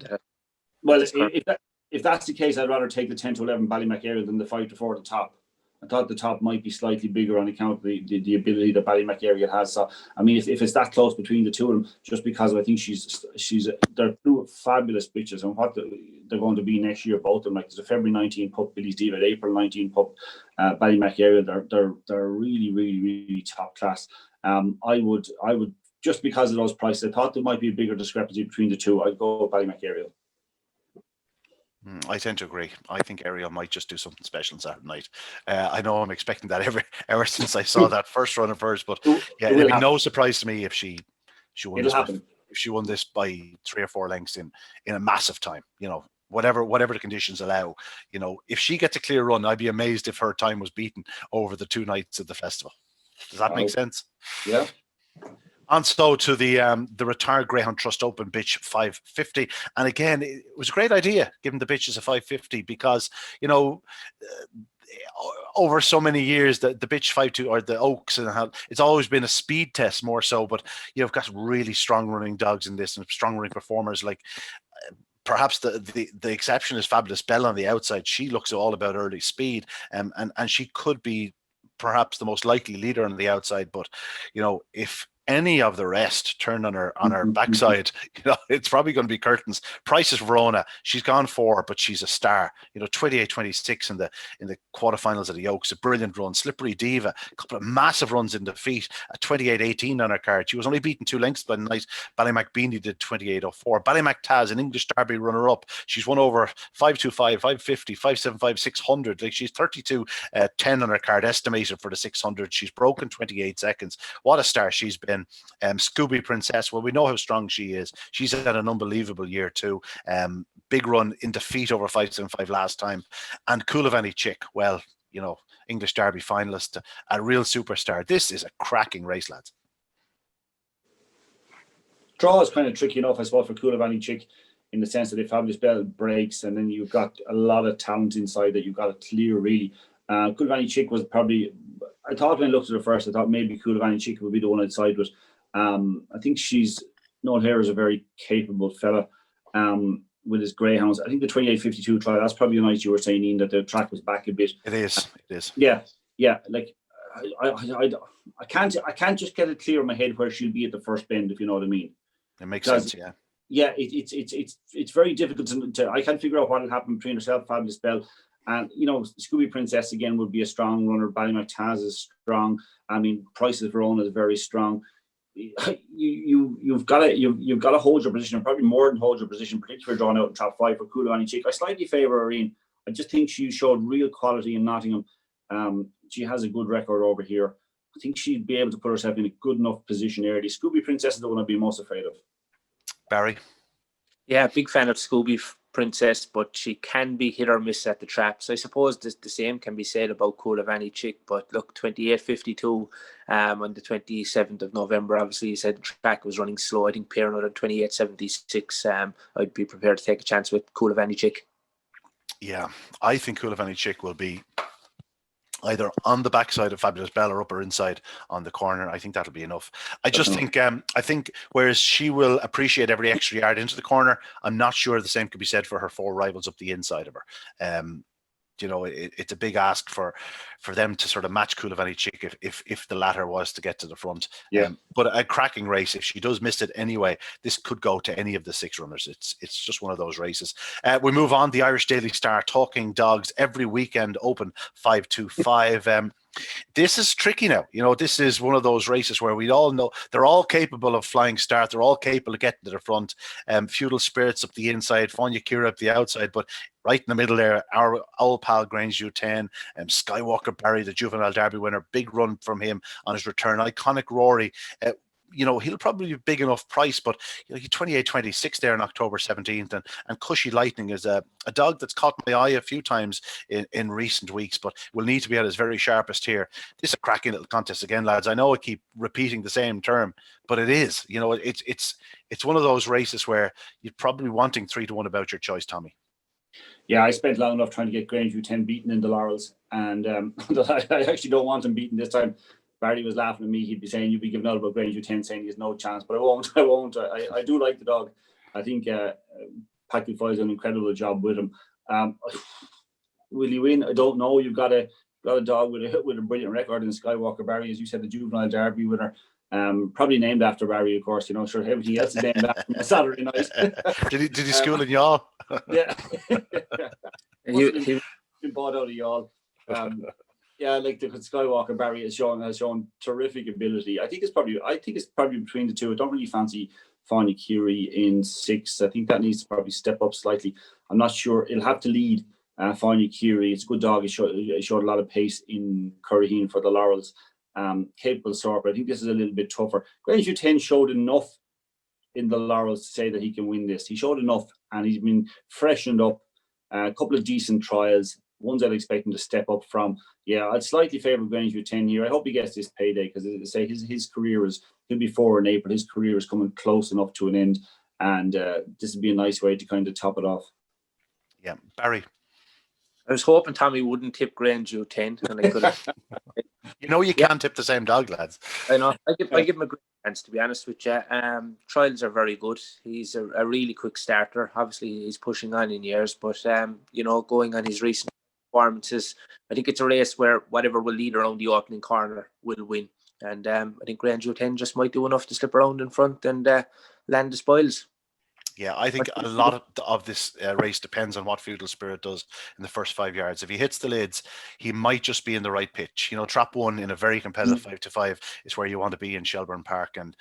If that's the case, I'd rather take the 10 to 11 Ballymac Ariel than the 5 to 4 the top. I thought the top might be slightly bigger on account of the ability that Ballymac Ariel has. So, I mean, if it's that close between the two of them, just because I think they're 2 fabulous bitches, and what they're going to be next year, both of them. Like, there's a February 19 pup, Billy's Diva, April 19 pup, Ballymac Ariel. They're really, really, really top class. I would just because of those prices, I thought there might be a bigger discrepancy between the two. I'd go with Ballymac Ariel. I tend to agree. I think Ariel might just do something special on Saturday night. I know I'm expecting that ever since I saw that first run of hers, but yeah, it'd be no surprise to me if she won this. If she won this by 3 or 4 lengths in a massive time, whatever the conditions allow. If she gets a clear run, I'd be amazed if her time was beaten over the 2 nights of the festival. Does that make sense? Yeah. And so to the Retired Greyhound Trust Open bitch 550, and again it was a great idea giving the bitches a 550 because over so many years the bitch 52 or the Oaks and it's always been a speed test more so, but you've got really strong running dogs in this and strong running performers like. Perhaps the exception is Fabulous Belle on the outside. She looks all about early speed, and she could be perhaps the most likely leader on the outside. But if any of the rest turn on her backside, it's probably going to be curtains. Price's Verona, she's gone 4, but she's a star. 28-26 in the quarterfinals of the Oaks, a brilliant run. Slippery Diva, a couple of massive runs in defeat, at 28-18 on her card. She was only beaten 2 lengths by the night. Ballymacbeanie did 28-04. Ballymactaz, an English Derby runner-up, she's won over 525, 550, 575, 600. Like, she's 32-10 on her card, estimated for the 600. She's broken 28 seconds. What a star she's been. Scooby Princess, well, we know how strong she is. She's had an unbelievable year too. Big run in defeat over 575 last time. And Coolavani Chick, well, English Derby finalist, a real superstar. This is a cracking race, lads. Draw is kind of tricky enough, I suppose, for Coolavani Chick, in the sense that if Fabulous Bell breaks, and then you've got a lot of talent inside that you've got to clear, really. Coolavani Chick was probably, I thought when I looked at her first, I thought maybe Coolavani Chick would be the one I'd side with. I think Noel Hare is a very capable fella with his greyhounds. I think the 28-52 trial, that's probably the night you were saying, Ian, that the track was back a bit. It is. Yeah. Like, I can't just get it clear in my head where she'll be at the first bend, if you know what I mean. It makes sense, yeah. Yeah, it's very difficult to I can't figure out what will happen between herself, Fabulous Bell. And, Scooby Princess, again, would be a strong runner. Ballymactaz is strong. I mean, Price's Verona is very strong. You've got to hold your position, and probably more than hold your position, particularly drawn out in top 5 for Coolavani Chick. I slightly favour her in. I just think she showed real quality in Nottingham. She has a good record over here. I think she'd be able to put herself in a good enough position early. Scooby Princess is the one I'd be most afraid of. Barry? Yeah, big fan of Scooby Princess, but she can be hit or miss at the traps. I suppose the same can be said about Coolavani Chick, but look, 28-52 on the 27th of November. Obviously, you said the track was running slow. I think pairing out at 28-76, I'd be prepared to take a chance with Coolavani Chick. Yeah, I think Coolavani Chick will be either on the backside of Fabulous Bell or up or inside on the corner. I think that'll be enough. I just think, whereas she will appreciate every extra yard into the corner, I'm not sure the same could be said for her 4 rivals up the inside of her. It's a big ask for them to sort of match Coolavani Chick if the latter was to get to the front. Yeah. But a cracking race. If she does miss it anyway, this could go to any of the 6 runners. It's just one of those races. We move on. The Irish Daily Star, Talking Dogs, every weekend open 5-5. This is tricky now. This is one of those races where we all know they're all capable of flying start. They're all capable of getting to the front. Feudal Spirits up the inside, Fáinne Kira up the outside, but right in the middle there, our old pal Grange U10, Skywalker Barry, the Juvenile Derby winner, big run from him on his return. Iconic Rory. He'll probably be big enough price, but he's 28-26 there on October 17th, and Cushy Lightning is a dog that's caught my eye a few times in recent weeks, but will need to be at his very sharpest here. This is a cracking little contest again, lads. I know I keep repeating the same term, but it is. It's one of those races where you're probably wanting 3-1 about your choice, Tommy. Yeah, I spent long enough trying to get Grange U10 beaten in the Laurels, and I actually don't want him beaten this time. Barry was laughing at me. He'd be saying, you'd be giving out about Grange U10, saying he has no chance, but I won't. I do like the dog. I think Patrick Foy's done an incredible job with him. Will he win? I don't know. You've got a dog with a brilliant record in Skywalker Barry, as you said, the Juvenile Derby winner. Probably named after Barry, of course. Sure, everything else is named after him on Saturday night. Did he school in Youghal? Yeah. He bought out of Youghal. Yeah, like the Skywalker Barry has shown terrific ability. I think it's probably between the two. I don't really fancy Fáinne Kira in 6. I think that needs to probably step up slightly. I'm not sure. It'll have to lead Fáinne Kira. It's a good dog. It showed a lot of pace in Curraheen for the Laurels. Capable sort, but I think this is a little bit tougher. Grange U10 showed enough in the Laurels to say that he can win this. He showed enough, and he's been freshened up. A couple of decent trials, ones I'd expect him to step up from. Yeah, I'd slightly favour Grange U10 here. I hope he gets this payday, because as I say, his career he'll be 4 in April. His career is coming close enough to an end, and this would be a nice way to kind of top it off. Yeah, Barry. I was hoping Tommy wouldn't tip Grange U10, and I could have. You can't tip the same dog, lads. I know. I give him a great chance, to be honest with you. Trials are very good. He's a really quick starter. Obviously, he's pushing on in years, but going on his recent performances. I think it's a race where whatever will lead around the opening corner will win. And I think Greyhound 10 just might do enough to slip around in front and land the spoils. Yeah, I think a lot of this race depends on what Feudal Spirit does in the first 5 yards. If he hits the lids, he might just be in the right pitch. You know, trap one in a very competitive 5-5 is where you want to be in Shelbourne Park. And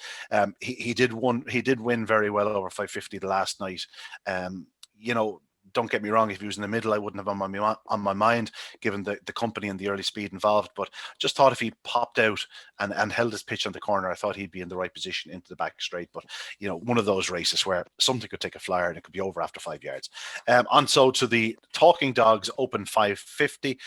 he did win very well over 550 the last night. You know, don't get me wrong, if he was in the middle, I wouldn't have on my mind, given the company and the early speed involved. But just thought if he popped out and held his pitch on the corner, I thought he'd be in the right position into the back straight. But, you know, one of those races where something could take a flyer and it could be over after 5 yards. And so to the Talking Dogs Open 550,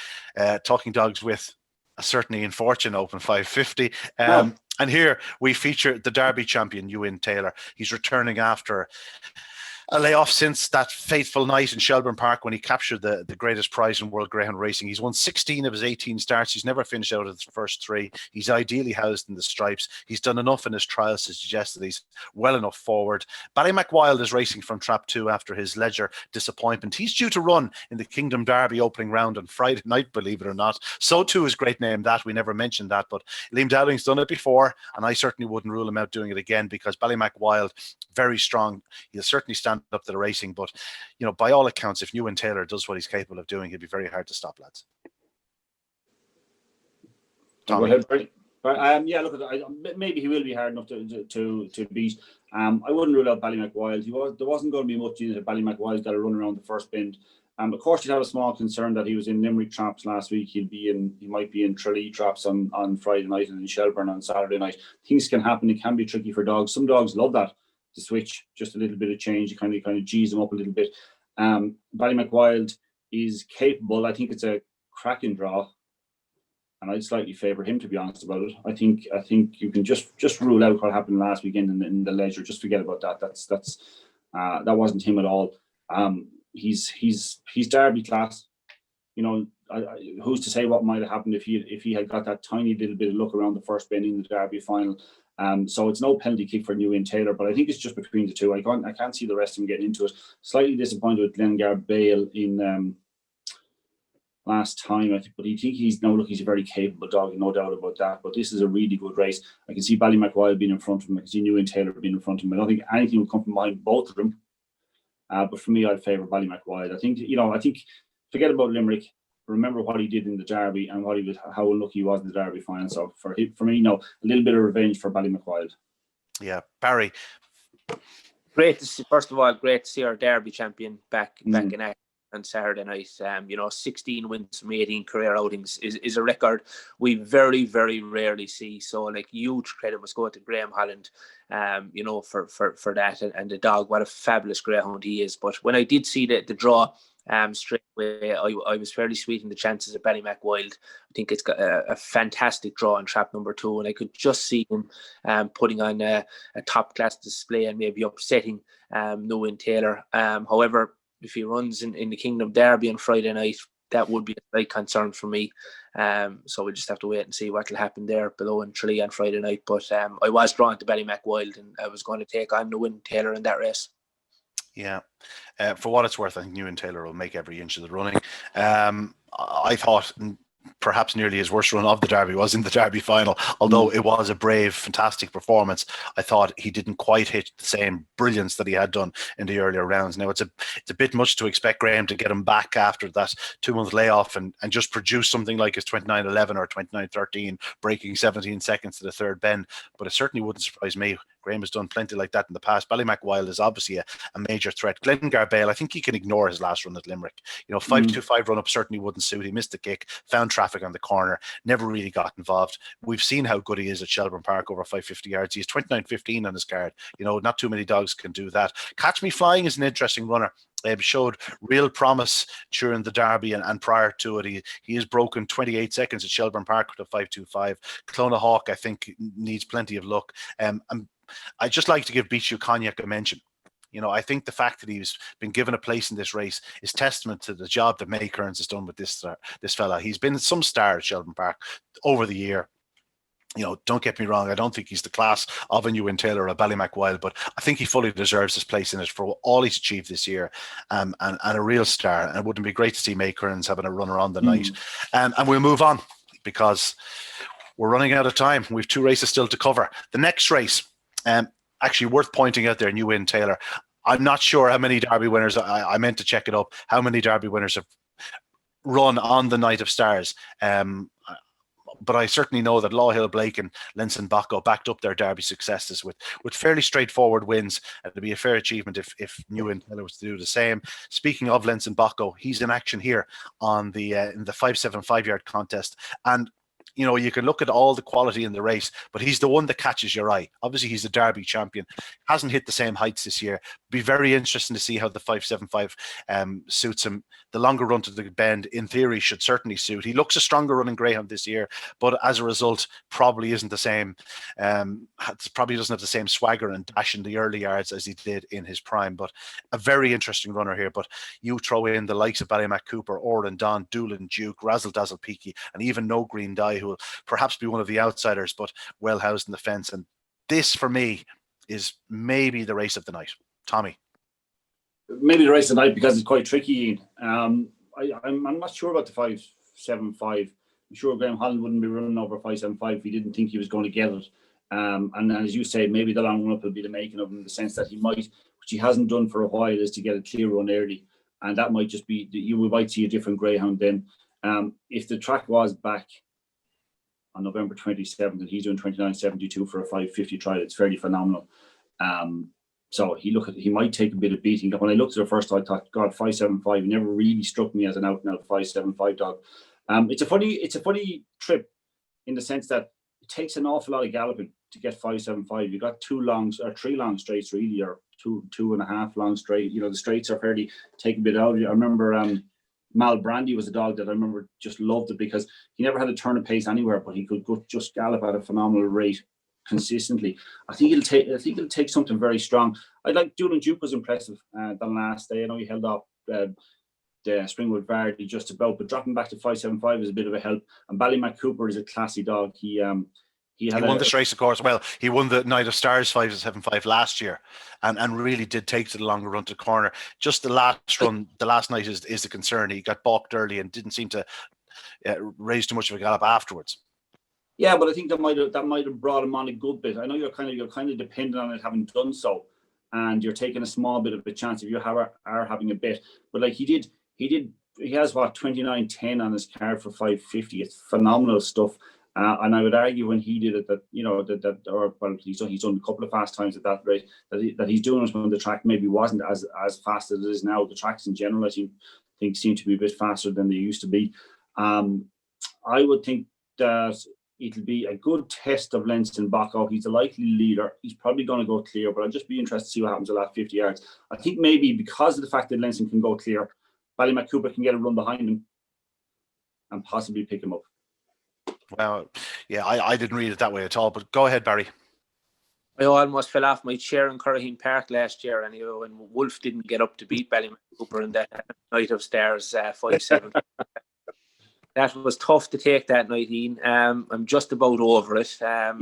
Talking Dogs with a certain Ian Fortune Open 550. And here we feature the Derby champion, Ewan Taylor. He's returning after a layoff since that fateful night in Shelbourne Park when he captured the greatest prize in world greyhound racing. He's won 16 of his 18 starts. He's never finished out of his first 3. He's ideally housed in the stripes. He's done enough in his trials to suggest that he's well enough forward. Mcwild is racing from Trap 2 after his Ledger disappointment. He's due to run in the Kingdom Derby opening round on Friday night, believe it or not. So too is great name That. We never mentioned that, but Liam Dowling's done it before, and I certainly wouldn't rule him out doing it again, because Mcwild, very strong. He'll certainly stand up to the racing, but you know, by all accounts, if Ewan Taylor does what he's capable of doing, he'll be very hard to stop, lads. Tommy. Yeah, look, maybe he will be hard enough to beat. I wouldn't rule out Mcwild. There wasn't going to be much in it. Mcwild got a run around the first bend. Of course, you'd have a small concern that he was in Limerick traps last week. He might be in Tralee traps on Friday night and in Shelbourne on Saturday night. Things can happen. It can be tricky for dogs. Some dogs love that, to switch, just a little bit of change. You kind of G's them up a little bit. Mcwild is capable. I think it's a cracking draw, and I'd slightly favour him, to be honest about it. I think you can just rule out what happened last weekend in the Ledger. Just forget about that. That wasn't him at all. He's Derby class. You know, who's to say what might have happened if he had got that tiny little bit of luck around the first bend in the Derby final. So it's no penalty kick for Ewan Taylor, but I think it's just between the two. I can't see the rest of them getting into it. Slightly disappointed with Garbel in last time, I think, but he's a very capable dog, no doubt about that. But this is a really good race. I can see Mcwild being in front of him. I can see Ewan Taylor being in front of him. I don't think anything will come from behind both of them. But for me, I'd favour Mcwild. I think forget about Limerick. Remember what he did in the Derby and how unlucky he was in the Derby final. So for me, a little bit of revenge for Mcwild. Yeah, Barry. First of all, great to see our Derby champion back in action on Saturday night. 16 wins from 18 career outings is a record we very, very rarely see. So, huge credit must go to Graham Holland, for that, and the dog. What a fabulous greyhound he is. But when I did see the draw, straight away, I was fairly sweet in the chances of Mcwild. I think it's got a fantastic draw in trap number 2, and I could just see him putting on a top class display and maybe upsetting Ewan Taylor. However, if he runs in the Kingdom Derby on Friday night, that would be a slight concern for me. So we'll just have to wait and see what will happen there below in Tralee on Friday night. But I was drawn to Mcwild, and I was going to take on Ewan Taylor in that race. Yeah. For what it's worth, I think Ewan Taylor will make every inch of the running. I thought perhaps nearly his worst run of the Derby was in the Derby final, although it was a brave, fantastic performance. I thought he didn't quite hit the same brilliance that he had done in the earlier rounds. Now, it's a bit much to expect Graham to get him back after that 2-month layoff and just produce something like his 29.11 or 29.13, breaking 17 seconds to the third bend, but it certainly wouldn't surprise me. Graham has done plenty like that in the past. Mcwild is obviously a major threat. Garbel, I think he can ignore his last run at Limerick. 5-2-5 run up certainly wouldn't suit. He missed the kick, found traffic on the corner, never really got involved. We've seen how good he is at Shelbourne Park over 550 yards. He's 29.15 on his card. Not too many dogs can do that. Catch Me Flying is an interesting runner. Showed real promise during the Derby and prior to it. He has broken 28 seconds at Shelbourne Park with a 5.25. Clonahawk, I think, needs plenty of luck. I'd just like to give Beach You Cognac a mention. I think the fact that he's been given a place in this race is testament to the job that May Kearns has done with this fella. He's been some star at Shelbourne Park over the year. don't get me wrong, I don't think he's the class of a New Taylor or a Mcwild, but I think he fully deserves his place in it for all he's achieved this year, and a real star. And it wouldn't be great to see May Kearns having a run around the night. And we'll move on because we're running out of time. We've 2 races still to cover. The next race, actually worth pointing out there, New Taylor. I'm not sure how many Derby winners, I meant to check it up, how many Derby winners have run on the Night of Stars. But I certainly know that Law Hill Blake and Linson Bacco backed up their Derby successes with fairly straightforward wins. It'd be a fair achievement if New Taylor was to do the same. Speaking of Linson Bacco, he's in action here on the in the 5.75 yard contest, and you can look at all the quality in the race, but he's the one that catches your eye. Obviously, he's a Derby champion. Hasn't hit the same heights this year. Be very interesting to see how the 5.75 suits him. The longer run to the bend, in theory, should certainly suit. He looks a stronger running Greyhound this year, but as a result, probably isn't the same. Probably doesn't have the same swagger and dash in the early yards as he did in his prime. But a very interesting runner here. But you throw in the likes of Ballymac Cooper, Orlan Don, Doolin Duke, Razzle Dazzle Peaky, and even No Green Dye, who will perhaps be one of the outsiders, but well housed in the fence. And this, for me, is maybe the race of the night. Tommy. Maybe the race of the night because it's quite tricky, Ian. I'm not sure about the 5.75. I'm sure Graham Holland wouldn't be running over 5.75 if he didn't think he was going to get it. And as you say, maybe the long run up will be the making of him, in the sense that he might, which he hasn't done for a while, is to get a clear run early. And that might just be, you might see a different Greyhound then. If the track was back on November 27th and he's doing 29.72 for a 5.50 trial, it's fairly phenomenal. So he might take a bit of beating. When I looked at it first, I thought, God, 5.75, he never really struck me as an out and out 5.75 dog. It's a funny trip in the sense that it takes an awful lot of galloping to get 5.75. You got 3 long straights really, or two and a half long straight. The straights are fairly take a bit out of you. I remember Mal Brandy was a dog that I remember just loved it because he never had a turn of pace anywhere, but he could just gallop at a phenomenal rate consistently. I think it'll take something very strong. I like Doolin Duke was impressive the last day. I know he held up the Springwood Vardy just about, but dropping back to 5.75 is a bit of a help. And Ballymac Cooper is a classy dog. He won this race, of course. Well, he won the Night of Stars 5.75 last year, and really did take to the longer run to the corner. Just the last run, the last night is the concern. He got balked early and didn't seem to raise too much of a gallop afterwards. Yeah, but I think that might have brought him on a good bit. I know you're kind of dependent on it having done so, and you're taking a small bit of a chance if you are having a bet. But like he has 29.10 on his card for 5.50. It's phenomenal stuff. And I would argue when he did it that he's done a couple of fast times at that rate, that he's doing it when the track maybe wasn't as fast as it is now. The tracks in general, I think seem to be a bit faster than they used to be. I would think that it'll be a good test of Linson Bacco. He's a likely leader. He's probably going to go clear, but I'll just be interested to see what happens the last 50 yards. I think maybe because of the fact that Linson can go clear, Ballymac Cooper can get a run behind him and possibly pick him up. Well, yeah, I didn't read it that way at all, but go ahead, Barry. I almost fell off my chair in Curraheen Park last year, and when Wolf didn't get up to beat Ballymac Cooper in that Night of Stars 5.7. That was tough to take that night, Ian. I'm just about over it. I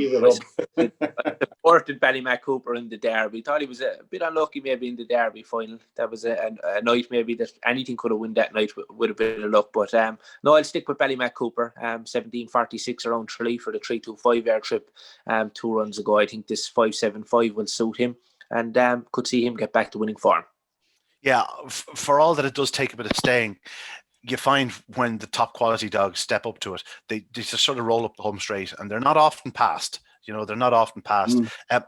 supported Ballymac Cooper in the Derby. Thought he was a bit unlucky maybe in the Derby final. That was a night maybe that anything could have won that night with a bit of luck. But no, I'll stick with Ballymac Cooper. 17.46 around Tralee for the 3.25 yard trip 2 runs ago. I think this 5.75 will suit him, and could see him get back to winning form. Yeah, for all that it does take a bit of staying, you find when the top quality dogs step up to it, they just sort of roll up the home straight, and they're not often passed. They're not often passed.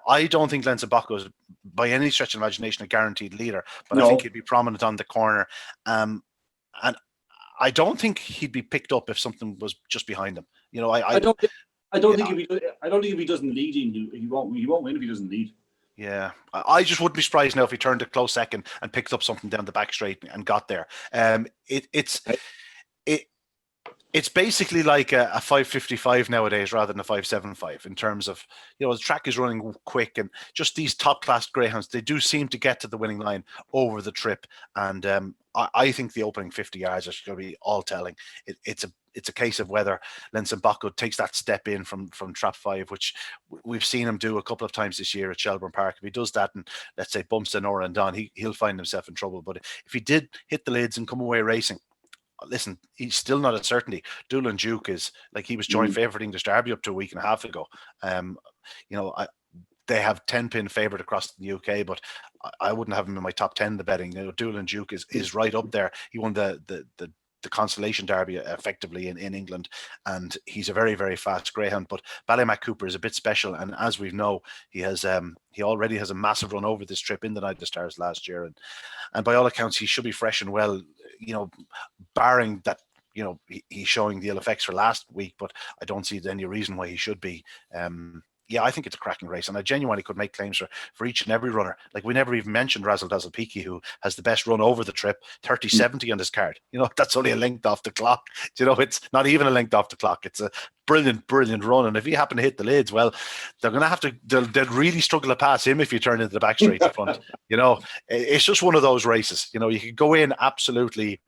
I don't think Linson Bacco is, by any stretch of imagination, a guaranteed leader, but I think he'd be prominent on the corner. And I don't think he'd be picked up if something was just behind him. I don't think if he doesn't lead, he won't win if he doesn't lead. Yeah, I just wouldn't be surprised now if he turned a close second and picked up something down the back straight and got there. It's basically like a 5.55 nowadays rather than a 5.75 in terms of, the track is running quick, and just these top class greyhounds, they do seem to get to the winning line over the trip. And I think the opening 50 yards are going to be all telling. It's it's a case of whether Lenson Bocco takes that step in from trap 5, which we've seen him do a couple of times this year at Shelbourne Park. If he does that and, let's say, bumps the Nora and Don, he'll find himself in trouble. But if he did hit the lids and come away racing, listen, he's still not a certainty. Doolan Duke is, like, he was joint favourite English Derby up to a week and a half ago. They have 10-pin favourite across the UK, but I wouldn't have him in my top 10 in the betting. Doolan Duke is right up there. He won the Consolation Derby effectively in England, and he's a very, very fast greyhound. But Ballymac Cooper is a bit special, and as we know, he already has a massive run over this trip in the Night of the Stars last year, and by all accounts he should be fresh and well, barring that he's showing the ill effects for last week, but I don't see any reason why he should be. I think it's a cracking race, and I genuinely could make claims for each and every runner. Like, we never even mentioned Razzle Dazzle Peaky, who has the best run over the trip, 30.70 on his card. That's only a length off the clock. It's not even a length off the clock. It's a brilliant, brilliant run. And if he happen to hit the lids, well, they're going to have to, they'll really struggle to pass him if you turn into the back straight in front. It's just one of those races. You could go in absolutely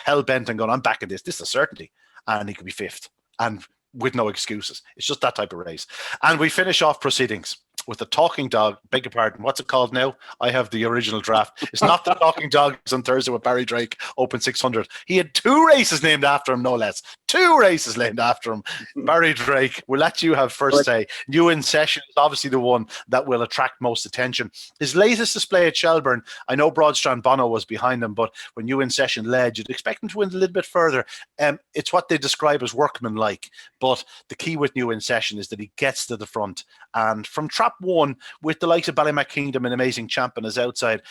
hell-bent and going, I'm back in this. This is a certainty. And he could be fifth. And with no excuses. It's just that type of race. And we finish off proceedings with the Talking Dog. Beg your pardon, what's it called now? I have the original draft. It's not the Talking Dog. It's on Thursday with Barry Drake, Open 600. He had 2 races named after him, no less. 2 races named after him. Barry Drake, we'll let you have first say. New in Session is obviously the one that will attract most attention. His latest display at Shelbourne, I know Broadstrand Bono was behind him, but when New in Session led, you'd expect him to win a little bit further. It's what they describe as workmanlike, but the key with New in Session is that he gets to the front. And from trap 1, with the likes of Ballymac Kingdom and Amazing Champion as outside,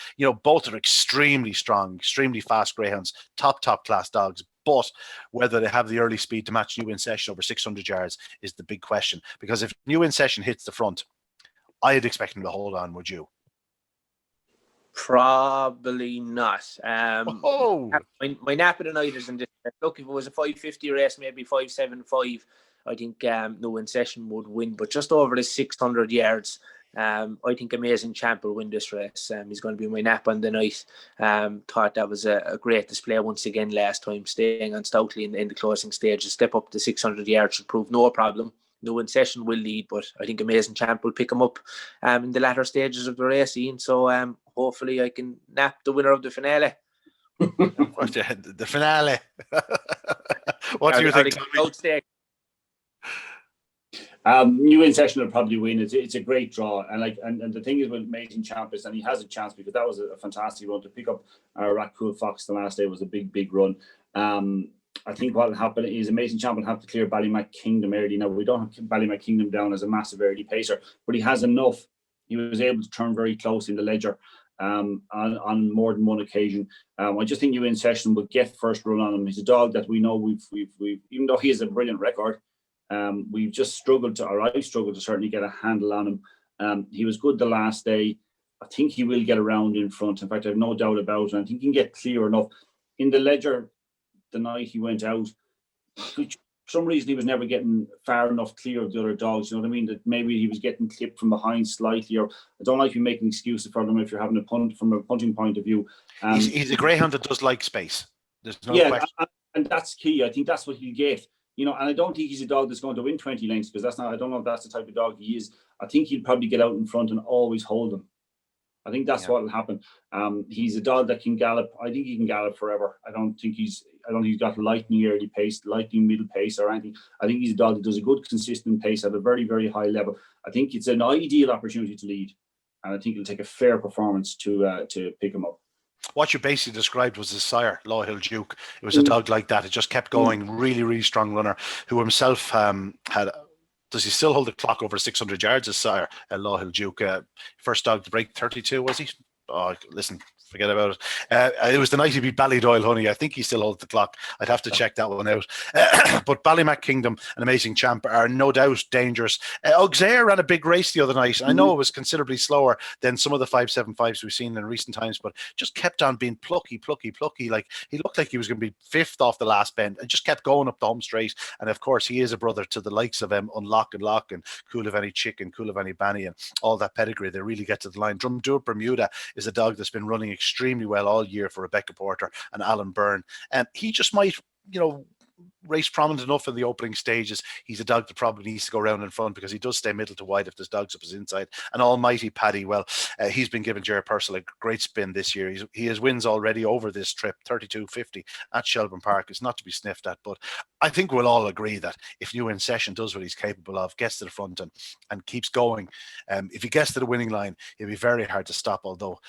both are extremely strong, extremely fast greyhounds, top class dogs. But whether they have the early speed to match New in Session over 600 yards is the big question. Because if New in Session hits the front, I'd expect him to hold on, would you? Probably not. My nap of the night is in this. Look, if it was a 550 race, maybe 575, I think New in Session would win. But just over the 600 yards, I think Amazing Champ will win this race. He's going to be my nap on the night. Thought that was a great display once again last time, staying on stoutly in the closing stage. A step up to 600 yards should prove no problem. New in Session will lead, but I think Amazing Champ will pick him up in the latter stages of the race, Ian. So hopefully I can nap the winner of the finale. The finale. What do you think, Tommy? New in Session will probably win. It's a great draw, and the thing is with Amazing Champ is, and he has a chance because that was a fantastic run to pick up. Racool Fox the last day was a big run. I think what will happen is Amazing Champ will have to clear Ballymac Kingdom early. Now, we don't have Ballymac Kingdom down as a massive early pacer, but he has enough. He was able to turn very close in the ledger on more than one occasion. I just think New in Session will get first run on him. He's a dog that we know we've even though he has a brilliant record, we've just struggled to, or I've struggled to certainly get a handle on him. He was good the last day. I think he will get around in front. In fact, I have no doubt about it. I think he can get clear enough. In the ledger, the night he went out, for some reason he was never getting far enough clear of the other dogs. You know what I mean? That maybe he was getting clipped from behind slightly, or I don't like you making excuses for them if you're having a punt from a punting point of view. He's a greyhound that does like space. There's no question. And that's key. I think that's what he'll get. And I don't think he's a dog that's going to win 20 lengths, because I don't know if that's the type of dog he is. I think he'll probably get out in front and always hold them. I think that's what will happen. He's a dog that can gallop. I think he can gallop forever. I don't think he's got lightning early pace, lightning middle pace or anything. I think he's a dog that does a good, consistent pace at a very, very high level. I think it's an ideal opportunity to lead, and I think it'll take a fair performance to pick him up. What you basically described was his sire, Law Hill Duke. It was a dog like that. It just kept going. Really, really strong runner who himself had. Does he still hold the clock over 600 yards, his sire, Law Hill Duke? First dog to break 32, was he? Oh, listen, forget about it. It was the night he beat Ballydoyle Honey. I think he still holds the clock. I'd have to check that one out. But Ballymac Kingdom and Amazing Champ are no doubt dangerous. Auxerre ran a big race the other night. I know it was considerably slower than some of the 575s we've seen in recent times, but just kept on being plucky. Like, he looked like he was going to be fifth off the last bend and just kept going up the home straight. And of course, he is a brother to the likes of Unlock and Lock and Coolavany Chick and Coolavany Banny and all that pedigree. They really get to the line. Drumdoor Bermuda is a dog that's been running extremely well all year for Rebecca Porter and Alan Byrne. And he just might, race prominent enough in the opening stages. He's a dog that probably needs to go around in front because he does stay middle to wide if there's dogs up his inside. And almighty Paddy, well, he's been giving Jerry Purcell a great spin this year. He has wins already over this trip, 32.50 at Shelbourne Park. It's not to be sniffed at, but I think we'll all agree that if New In Session does what he's capable of, gets to the front and keeps going, if he gets to the winning line, it'll be very hard to stop, although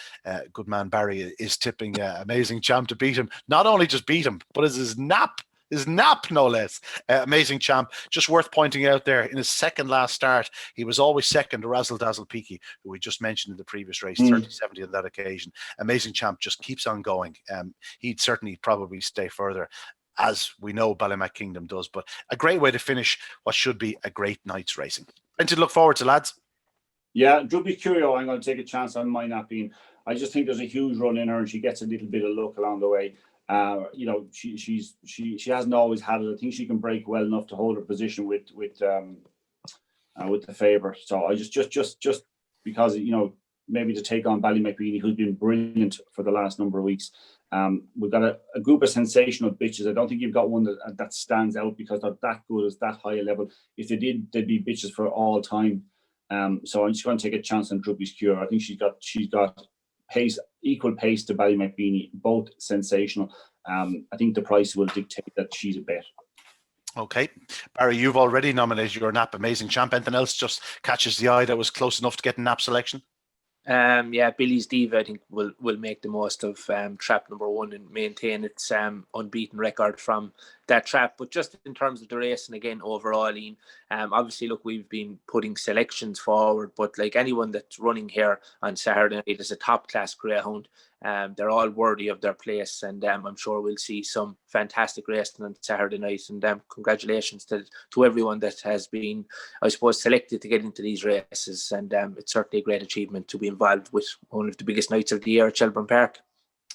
good man Barry is tipping Amazing Champ to beat him. Not only just beat him, but as his nap, no less. Amazing Champ, just worth pointing out there, in his second last start, he was always second to Razzle Dazzle Peaky, who we just mentioned in the previous race, 30-70 on that occasion. Amazing Champ just keeps on going. He'd certainly probably stay further, as we know Ballymac Kingdom does, but a great way to finish what should be a great night's racing. And to look forward to, lads. Yeah, Druby Curio, I'm going to take a chance on my not being. I just think there's a huge run in her, and she gets a little bit of luck along the way. You know, she hasn't always had it. I think she can break well enough to hold her position with the favourite. So I just because, you know, maybe to take on Ballymacbeanie, who's been brilliant for the last number of weeks. We've got a group of sensational bitches. I don't think you've got one that stands out because they're that good, as that high a level. If they did, they'd be bitches for all time. So I'm just going to take a chance on Druby's Cure. I think she's got pace, equal pace to Ballymacbeanie, both sensational. I think the price will dictate that she's a bet. Okay, Barry, you've already nominated your nap Amazing Champ. Anything else just catches the eye that was close enough to get a nap selection? Yeah, Billy's Diva, I think, will make the most of trap number 1 and maintain its unbeaten record from that trap. But just in terms of the race, and again overall, Ian, obviously, look, we've been putting selections forward, but like anyone that's running here on Saturday night is a top class greyhound. They're all worthy of their place, and I'm sure we'll see some fantastic racing on Saturday night. And congratulations to everyone that has been, I suppose, selected to get into these races. And it's certainly a great achievement to be involved with one of the biggest nights of the year at Shelbourne Park.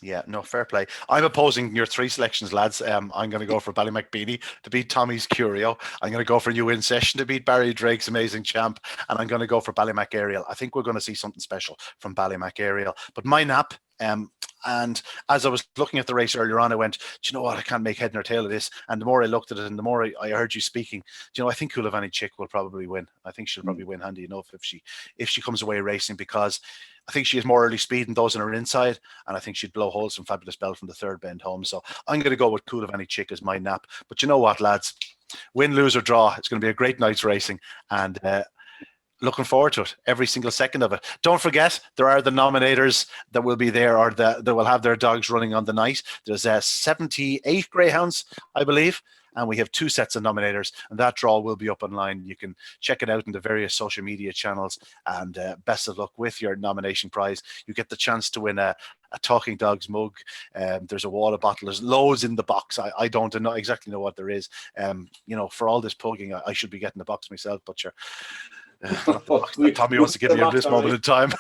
Yeah, no, fair play. I'm opposing your 3 selections, lads. I'm going to go for Ballymacbeanie to beat Tommy's Curio. I'm going to go for New In Session to beat Barry Drake's Amazing Champ. And I'm going to go for Ballymac Ariel. I think we're going to see something special from Ballymac Ariel. But my nap, and as I was looking at the race earlier on, I went, do you know what? I can't make head nor tail of this. And the more I looked at it and the more I heard you speaking, do you know, I think Kulavani Chick will probably win. I think she'll probably win handy enough if she comes away racing, because I think she has more early speed than those on her inside, and I think she'd blow holes from Fabulous Bell from the third bend home. So I'm going to go with Kulavani Chick as my nap. But you know what, lads? Win, lose or draw, it's going to be a great night's racing, and looking forward to it, every single second of it. Don't forget, there are the nominators that will be there, or that will have their dogs running on the night. There's 78 greyhounds, I believe, and we have 2 sets of nominators, and that draw will be up online. You can check it out in the various social media channels, and best of luck with your nomination prize. You get the chance to win a Talking Dogs mug. There's a water bottle. There's loads in the box. I don't exactly know what there is. You know, for all this plugging, I should be getting the box myself, but sure. Tommy wants to give me at this moment in time.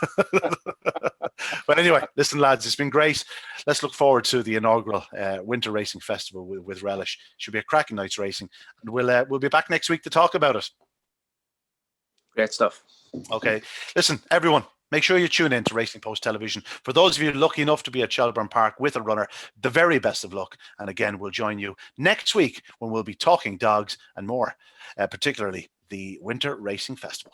But anyway, listen, lads, it's been great. Let's look forward to the inaugural Winter Racing Festival with relish. Should be a cracking night's racing, and we'll be back next week to talk about it. Great stuff. Okay, listen, everyone, make sure you tune in to Racing Post Television. For those of you lucky enough to be at Shelbourne Park with a runner, the very best of luck. And again, we'll join you next week when we'll be talking dogs and more, particularly the Winter Racing Festival.